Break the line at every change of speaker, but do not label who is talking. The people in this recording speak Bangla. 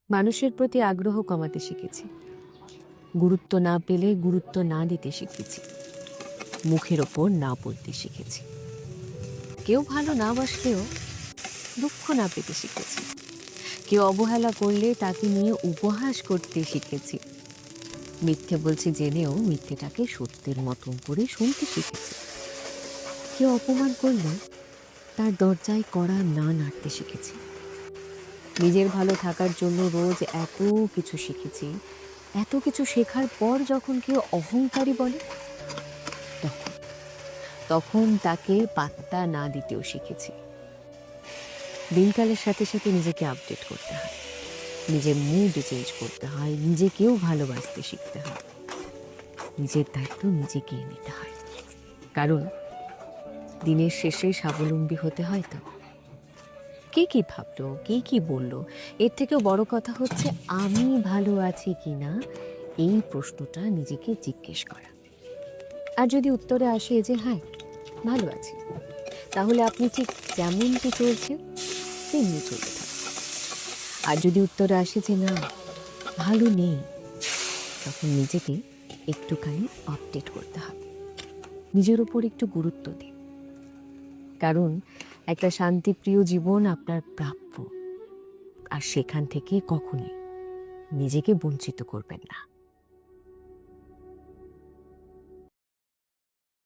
মানুষের প্রতি আগ্রহ কমাতে শিখেছি, গুরুত্ব না পেলে গুরুত্ব না দিতে শিখেছি, মুখের ওপর না বলতে শিখেছি, কেউ ভালো না বাসলেও দুঃখ না পেতে শিখেছি, কেউ অবহেলা করলে তাকে নিয়ে উপহাস করতে শিখেছি, মিথ্যে বলছি জেনেও মিথ্যেটাকে সত্যের মতন করে শুনতে শিখেছি, কেউ অপমান করলে তার দরজায় কড়া না নাড়তে শিখেছি। নিজের ভালো থাকার জন্য রোজ এত কিছু শিখেছি। এত কিছু শেখার পর যখন কেউ অহংকারী বলে, তখন তখন তাকে পাত্তা না দিতেও শিখেছি। দিনকালের সাথে সাথে নিজেকে আপডেট করতে হয়, নিজের মুড চেঞ্জ করতে হয়, নিজেকেও ভালোবাসতে শিখতে হয়, নিজের দায়িত্ব নিজেকেই নিতে হয়। কারণ দিনের শেষে স্বাবলম্বী হতে হয় তো। কে কি ভাবলো, কে কি বললো, এর থেকেও বড় কথা হচ্ছে আমি ভালো আছি কিনা এই প্রশ্নটা নিজেকে জিজ্ঞেস করা। আর যদি উত্তরে আসে যে হ্যাঁ ভালো আছি, তাহলে আপনি ঠিক যেমনটি চলছেন তেমনি চলতে থাকুন। আর যদি উত্তরে আসে যে না ভালো নেই, তখন নিজেকে একটুখানি আপডেট করতে হবে, নিজের উপর একটু গুরুত্ব দিন। কারণ একটা শান্তিপ্রিয় জীবন আপনার প্রাপ্য, আর সেখান থেকে কখনোই নিজেকে বঞ্চিত করবেন না।